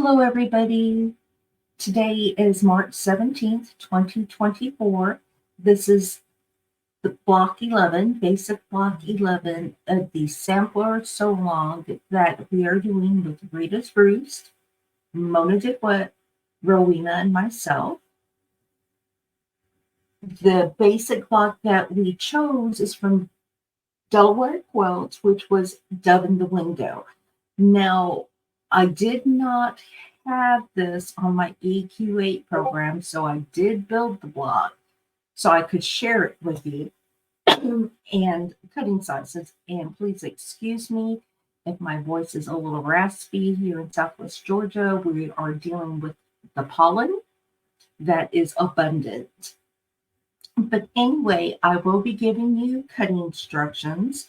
Hello, everybody. Today is March 17th, 2024. This is the Block 11, Basic Block 11 of the Sampler So Long that we are doing with Rita's Roost, Mona DeWitt, Rowena, and myself. The basic block that we chose is from Delaware Quilts, which was Dove in the Window. Now, I did not have this on my EQ8 program, so I did build the block so I could share it with you and cutting sizes. And please excuse me if my voice is a little raspy here in Southwest Georgia. We are dealing with the pollen that is abundant. But anyway, I will be giving you cutting instructions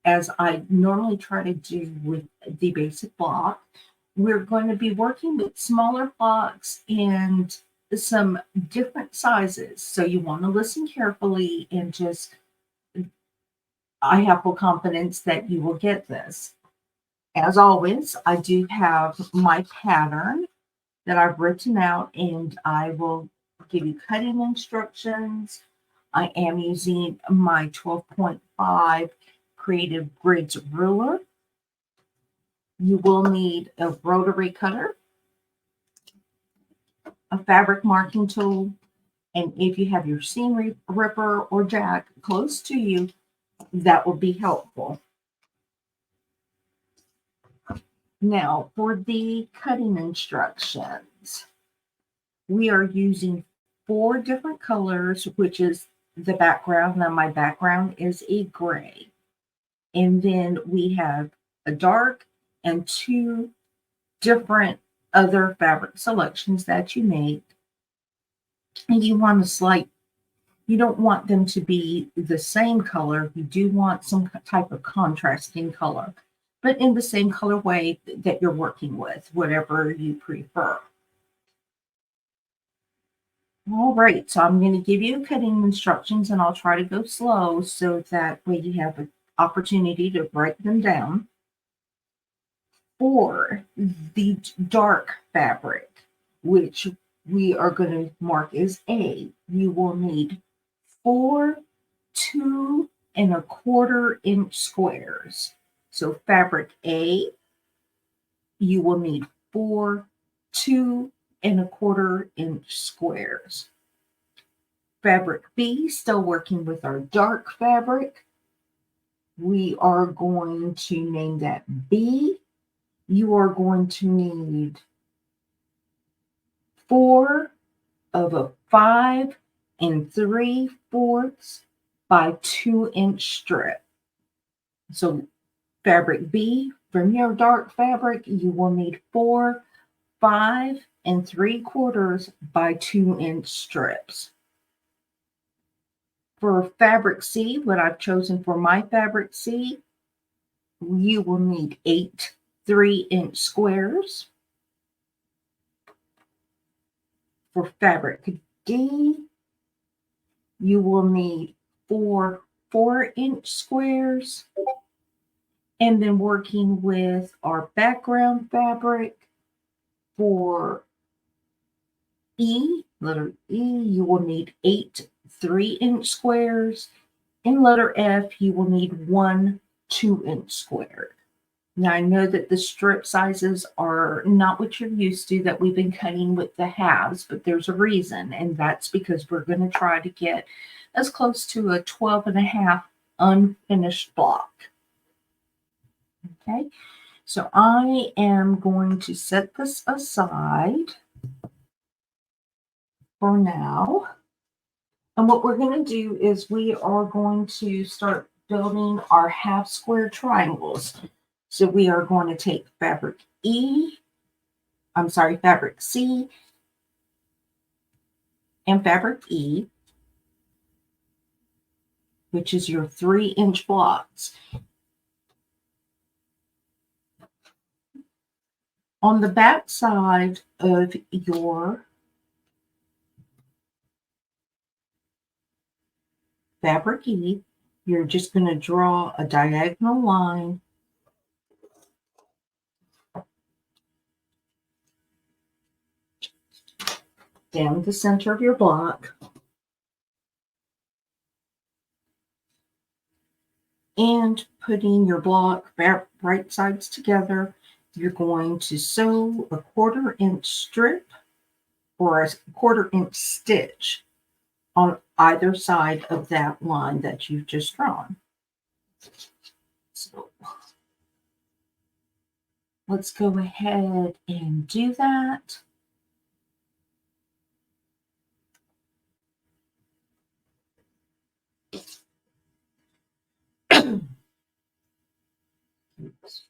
as I normally try to do with the basic block. We're going to be working with smaller blocks and some different sizes. So you want to listen carefully and just, I have full confidence that you will get this. As always, I do have my pattern that I've written out and I will give you cutting instructions. I am using my 12.5 Creative Grids ruler. You will need a rotary cutter, a fabric marking tool, and if you have your seam ripper or jack close to you, that will be helpful. Now, for the cutting instructions, we are using 4 different colors, which is the background. Now, my background is a gray. And then we have a dark and 2 different other fabric selections that you make. And you want you don't want them to be the same color. You do want some type of contrasting color, but in the same colorway that you're working with, whatever you prefer. All right, so I'm going to give you cutting instructions and I'll try to go slow so that way you have an opportunity to write them down. For the dark fabric, which we are going to mark as A, you will need 4 2¼ squares. So fabric A, you will need 4 2¼ squares. Fabric B, still working with our dark fabric, we are going to name that B. You are going to need 4 of a 5 3/4 by 2-inch strip. So fabric B, from your dark fabric, you will need 4 5 3/4 by 2-inch strips. For fabric C, what I've chosen for my fabric C, you will need 8 3-inch squares. For fabric D, you will need 4 4-inch squares. And then working with our background fabric for E, letter E, you will need 8 3-inch squares. In letter F, you will need 1 2-inch square. Now, I know that the strip sizes are not what you're used to that we've been cutting with the halves, but there's a reason, and that's because we're going to try to get as close to a 12.5 unfinished block. Okay, so I am going to set this aside for now. And what we're going to do is we are going to start building our half square triangles. So we are going to take fabric fabric C and fabric E, which is your 3-inch blocks. On the back side of your fabric E, you're just going to draw a diagonal line down the center of your block. And putting your block right sides together, you're going to sew a 1/4 inch strip or a 1/4 inch stitch on either side of that line that you've just drawn. So let's go ahead and do that. Oops.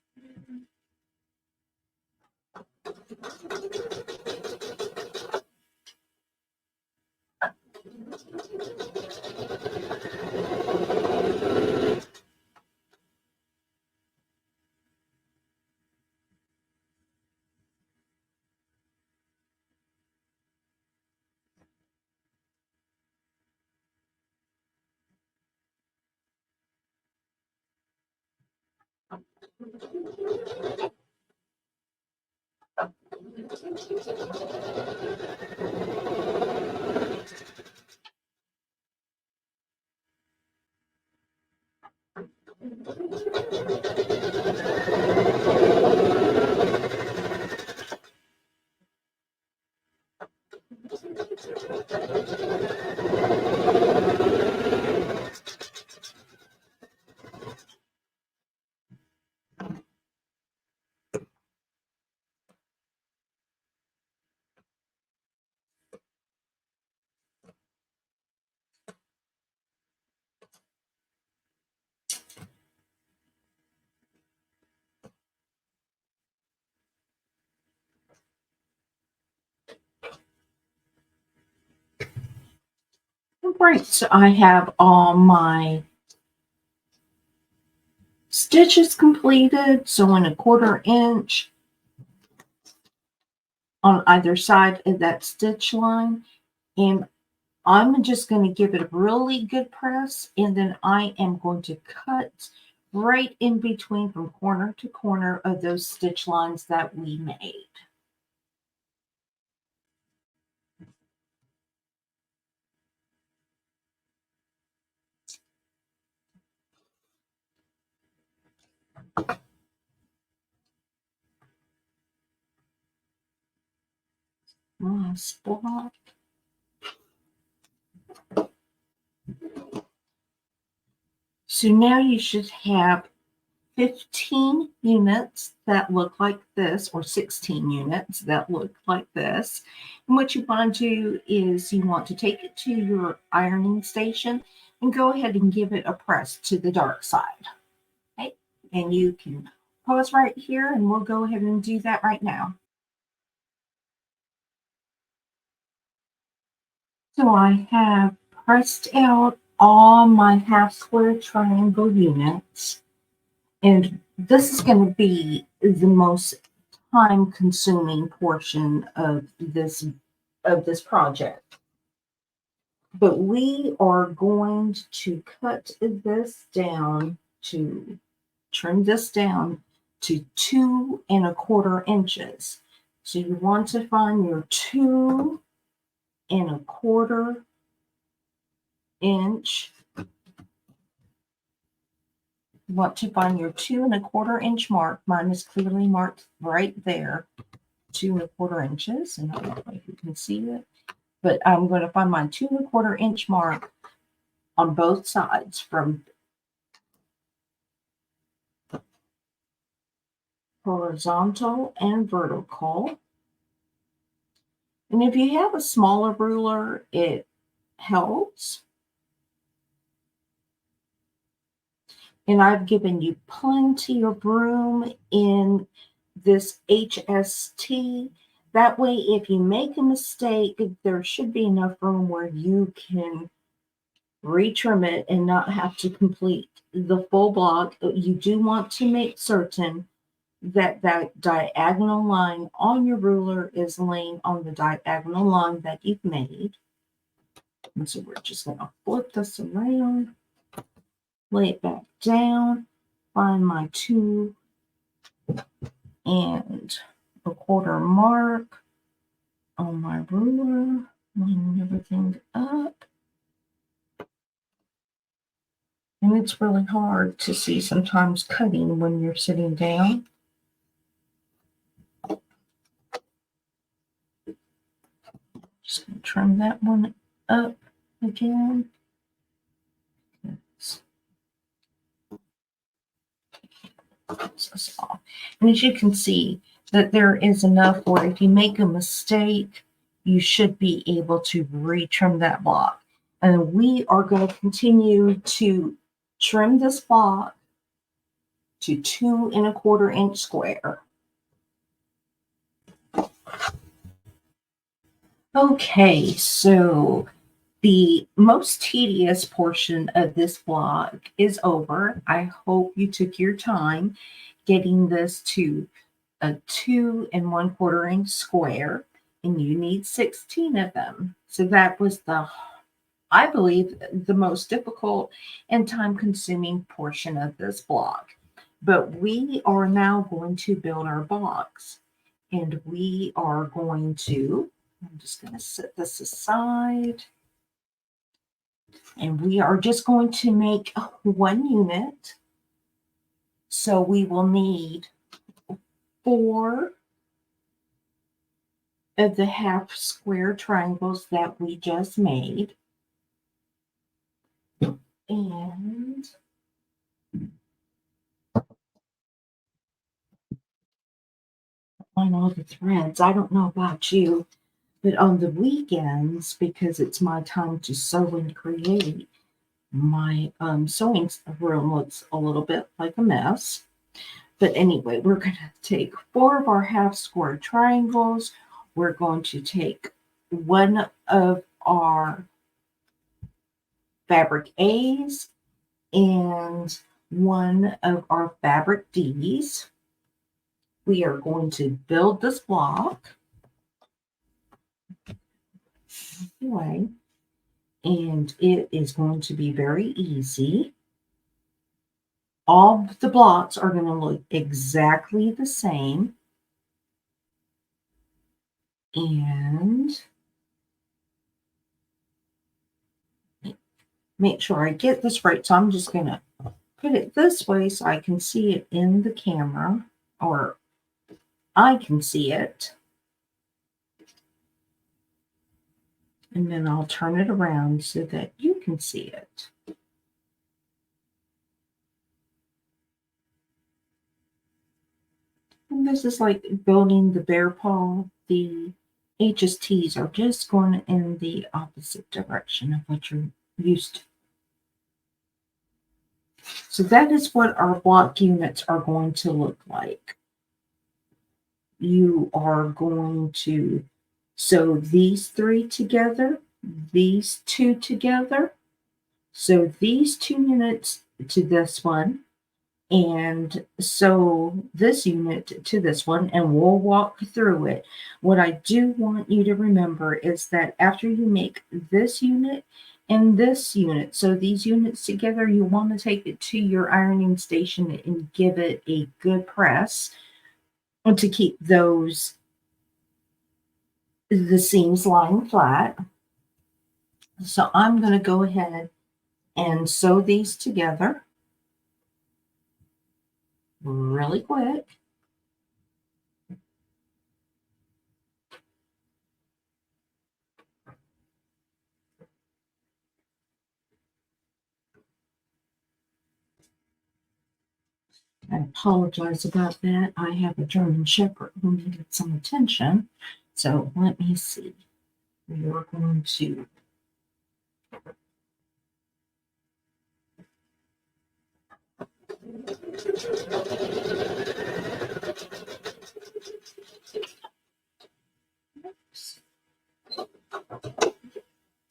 Great, so I have all my stitches completed, sewing a 1/4 inch on either side of that stitch line. And I'm just going to give it a really good press, and then I am going to cut right in between from corner to corner of those stitch lines that we made. Last block. So now you should have 15 units that look like this, or 16 units that look like this. And what you want to do is you want to take it to your ironing station and go ahead and give it a press to the dark side. Okay? And you can pause right here and we'll go ahead and do that right now. So I have pressed out all my half square triangle units. And this is going to be the most time consuming portion of this project. But we are going to cut this down to trim this down to 2 1/4 inches. So you want to find your 2 1/4 inch. You want to find your 2 1/4 inch mark. Mine is clearly marked right there, 2 1/4 inches. And I don't know if you can see it, but I'm going to find my 2 1/4 inch mark on both sides from horizontal and vertical. And if you have a smaller ruler, it helps. And I've given you plenty of room in this HST. That way, if you make a mistake, there should be enough room where you can retrim it and not have to complete the full block. You do want to make certain that that diagonal line on your ruler is laying on the diagonal line that you've made. And so we're just going to flip this around, lay it back down, find my 2 1/4 mark, on my ruler, lining everything up. And it's really hard to see sometimes cutting when you're sitting down. Just going to trim that one up again. This off. And as you can see, that there is enough where if you make a mistake, you should be able to retrim that block. And we are going to continue to trim this block to 2 1/4 inch square. Okay, so the most tedious portion of this block is over. I hope you took your time getting this to a 2 1/4 inch square, and you need 16 of them. So that was I believe, the most difficult and time consuming portion of this block. But we are now going to build our box, and we are going to, I'm just going to set this aside. And we are just going to make 1 unit. So we will need 4 of the half square triangles that we just made. And find all the threads. I don't know about you, but on the weekends, because it's my time to sew and create, my sewing room looks a little bit like a mess. But anyway, we're going to take 4 of our half square triangles. We're going to take 1 of our fabric A's and 1 of our fabric D's. We are going to build this block away, and it is going to be very easy. All the blocks are going to look exactly the same. And make sure I get this right. So I'm just going to put it this way so I can see it in the camera, or I can see it. And then I'll turn it around so that you can see it. And this is like building the bear paw. The HSTs are just going in the opposite direction of what you're used to. So that is what our block units are going to look like. You are going to sew these 3 together, these 2 together, sew these 2 units to this one, and sew this unit to this one, and we'll walk through it. What I do want you to remember is that after you make this unit and this unit, so these units together, you want to take it to your ironing station and give it a good press to keep the seams lying flat. So I'm going to go ahead and sew these together really quick. I apologize about that. I have a German Shepherd who needed some attention. So let me see. We are going to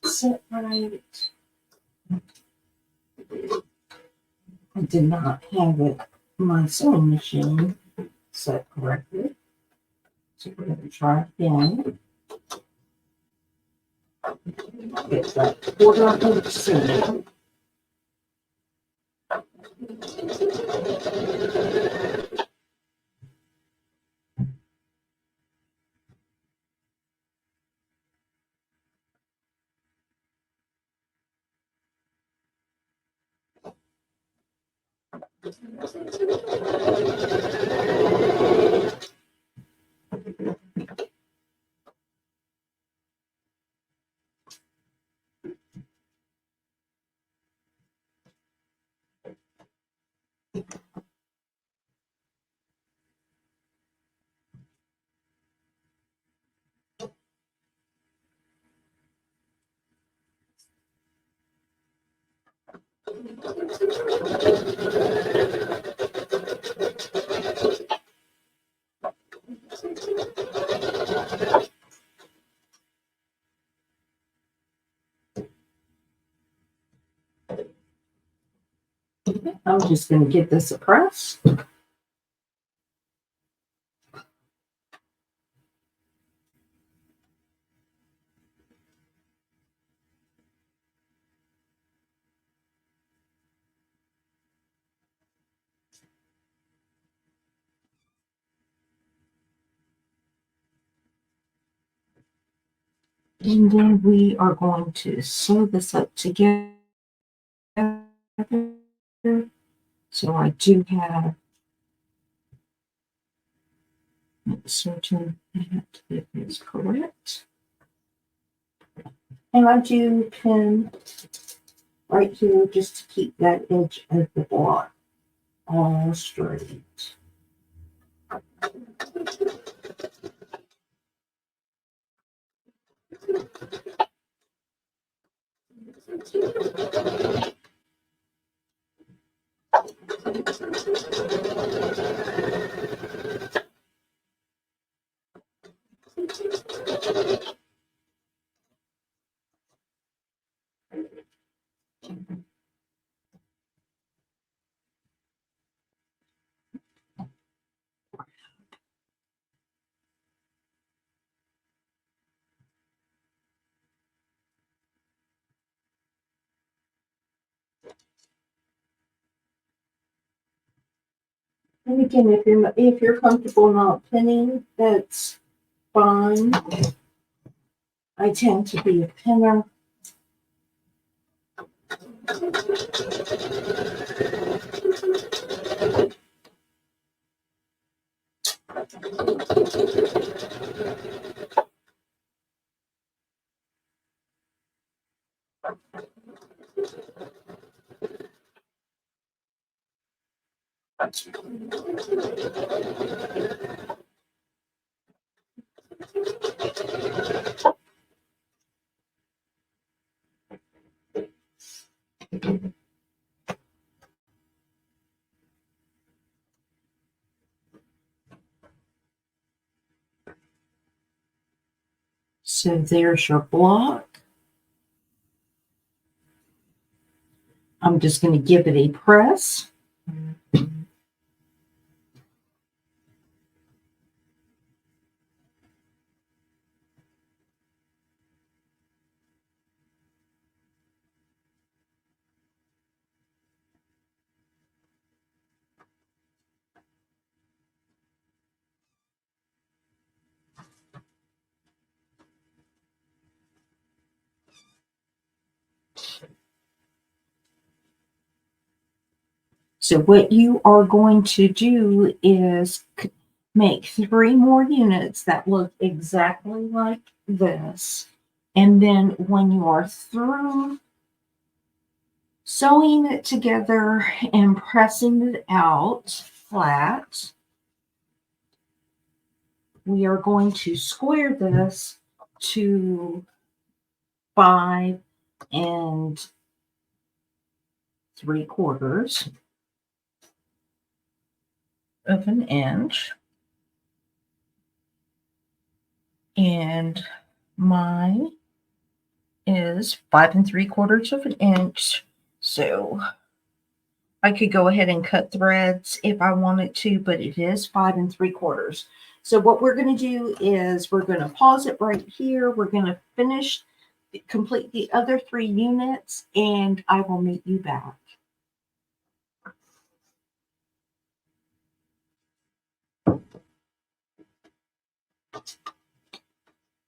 set right. I did not have my sewing machine set correctly. So we're going to try again. Get that 1/4 inch seam. I'm just going to give this a press. And then we are going to sew this up together. So I do have certain that it is correct. And I do pin right here just to keep that edge of the block all straight. And again, if you're comfortable not pinning, that's fine. I tend to be a pinner. So there's your block. I'm just going to give it a press. So what you are going to do is make 3 more units that look exactly like this. And then when you are through sewing it together and pressing it out flat, we are going to square this to 5 3/4 of an inch. And mine is 5 3/4 of an inch. So I could go ahead and cut threads if I wanted to, but it is 5 3/4. So what we're going to do is we're going to pause it right here. We're going to complete the other 3 units, and I will meet you back.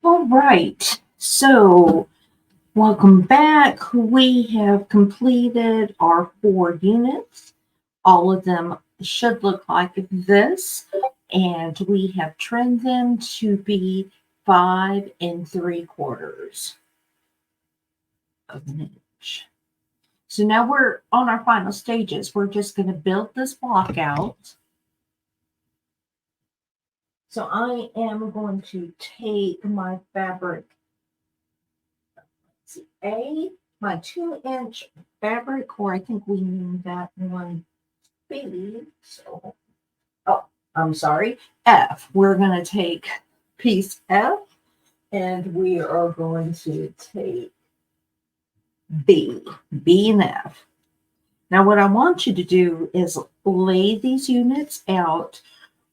All right. So welcome back. We have completed our 4 units. All of them should look like this, and we have trimmed them to be 5 3/4 of an inch. So now we're on our final stages. We're just going to build this block out. So I am going to take my fabric, my 2-inch fabric, or I think we named that one B. So, oh, I'm sorry, F. We're going to take piece F, and we are going to take B and F. Now, what I want you to do is lay these units out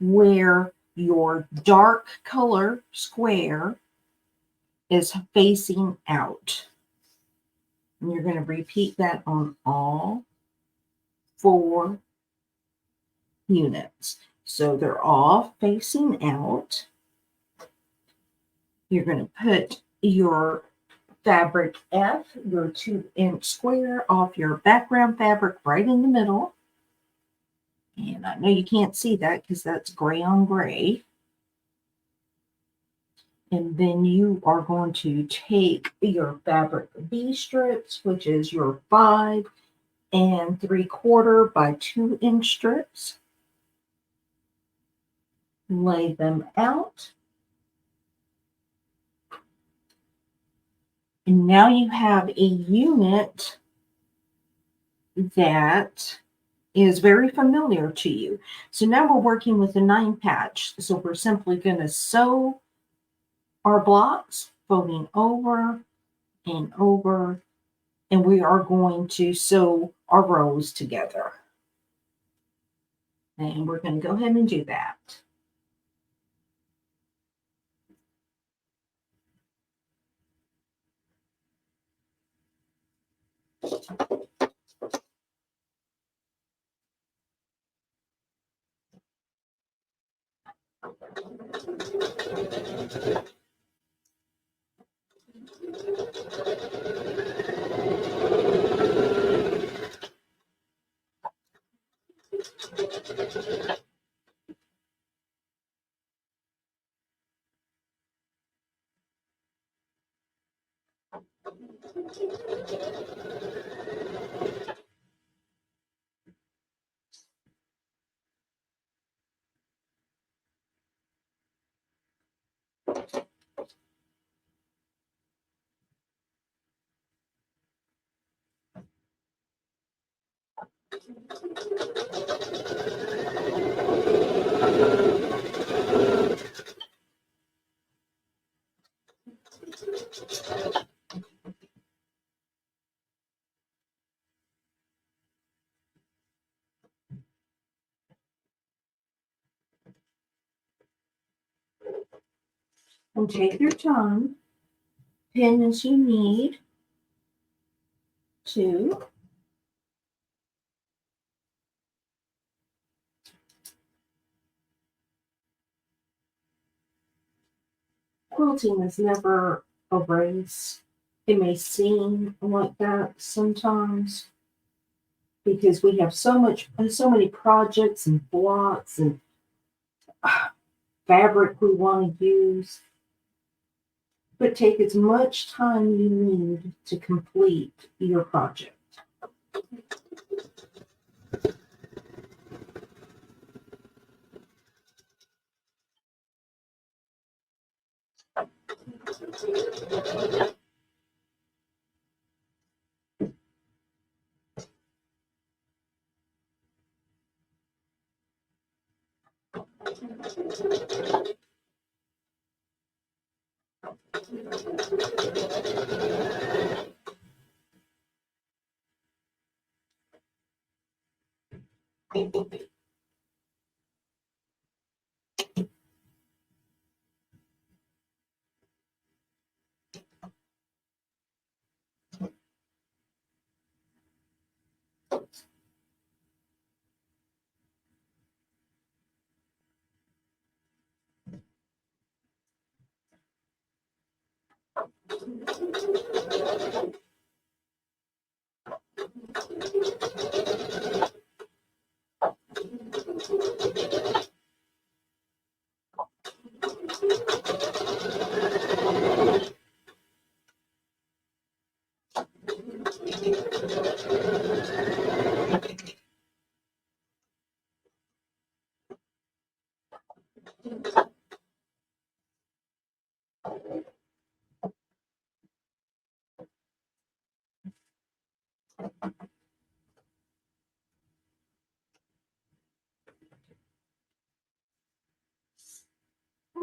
where your dark color square is facing out. And you're going to repeat that on all 4 units. So they're all facing out. You're going to put your fabric F, your 2-inch square, off your background fabric right in the middle. And I know you can't see that because that's gray on gray. And then you are going to take your fabric B strips, which is your 5 3/4 by 2-inch strips. Lay them out. And now you have a unit that is very familiar to you. So now we're working with a 9 patch. So we're simply going to sew our blocks, folding over and over, and we are going to sew our rows together. And we're going to go ahead and do that. And take your time, pin as you need to. Quilting is never a race. It may seem like that sometimes because we have so many projects and blocks and fabric we want to use. But take as much time you need to complete your project.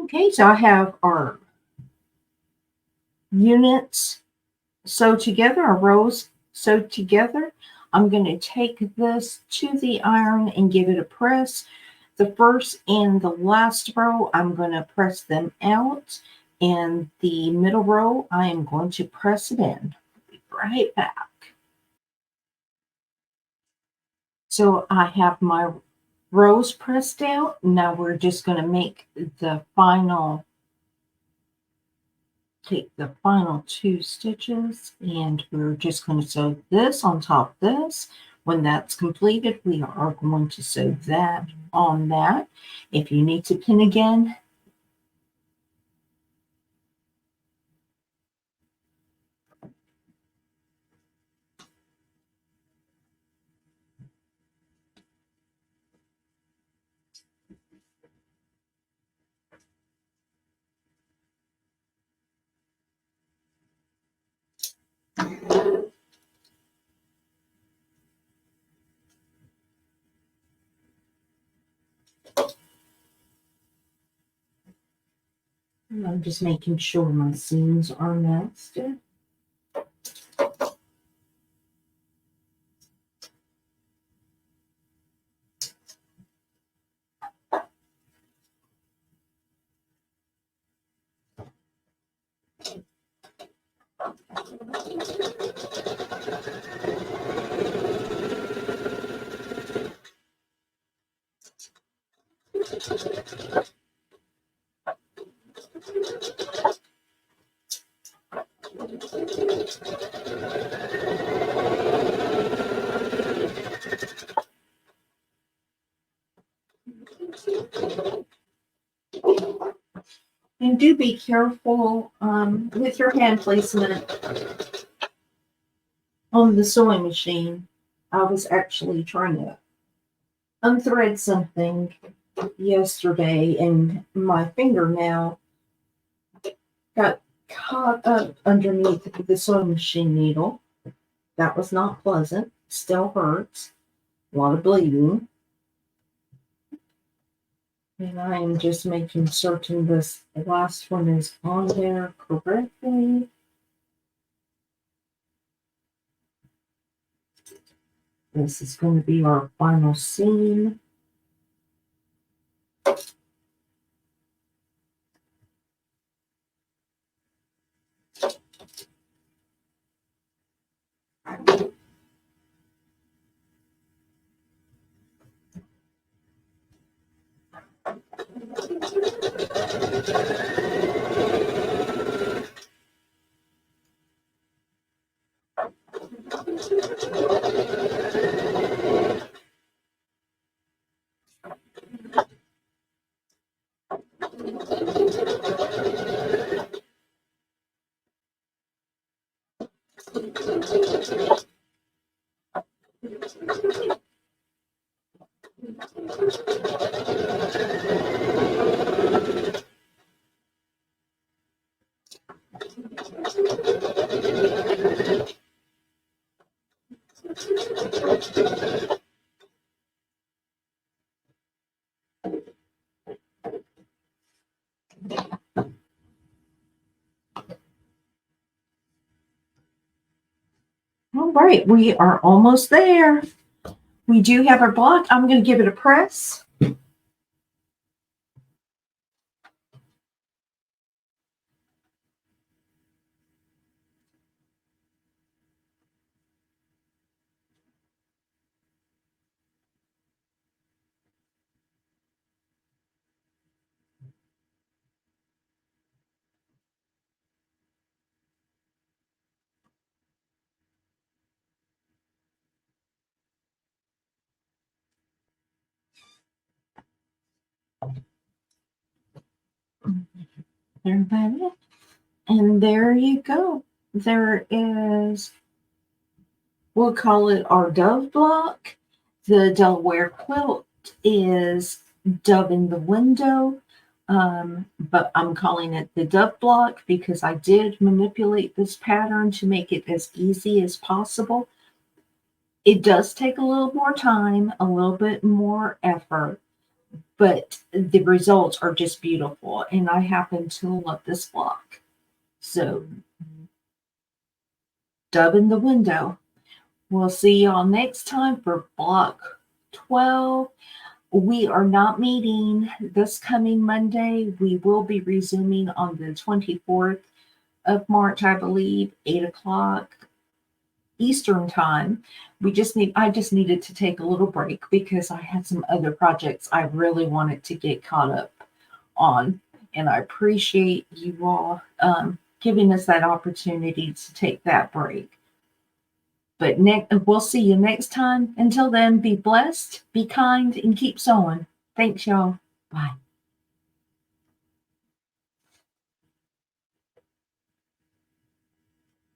Okay, so I have our units sewed together, our rows sewed together. I'm going to take this to the iron and give it a press. The first and the last row, I'm going to press them out. And the middle row, I am going to press it in. Be right back. So I have my rows pressed out. Now we're just going to make the final, take the final 2 stitches, and we're just going to sew this on top of this. When that's completed, we are going to sew that on that. If you need to pin again, I'm just making sure my seams are nested. And do be careful with your hand placement on the sewing machine. I was actually trying to unthread something yesterday, and my fingernail got caught up underneath the sewing machine needle. That was not pleasant. Still hurts. A lot of bleeding. And I am just making certain this last one is on there correctly. This is going to be our final seam. All right, we are almost there. We do have our block. I'm going to give it a press. There that is. And there you go. There is, we'll call it our dove block. The Delaware quilt is Dove in the Window. But I'm calling it the dove block because I did manipulate this pattern to make it as easy as possible. It does take a little more time, a little bit more effort, but the results are just beautiful. And I happen to love this block. So, dove in the window. We'll see y'all next time for block 12. We are not meeting this coming Monday. We will be resuming on the 24th of March, I believe, 8 o'clock Eastern time. I just needed to take a little break because I had some other projects I really wanted to get caught up on. And I appreciate you all giving us that opportunity to take that break. But we'll see you next time. Until then, be blessed, be kind, and keep sewing. Thanks, y'all. Bye.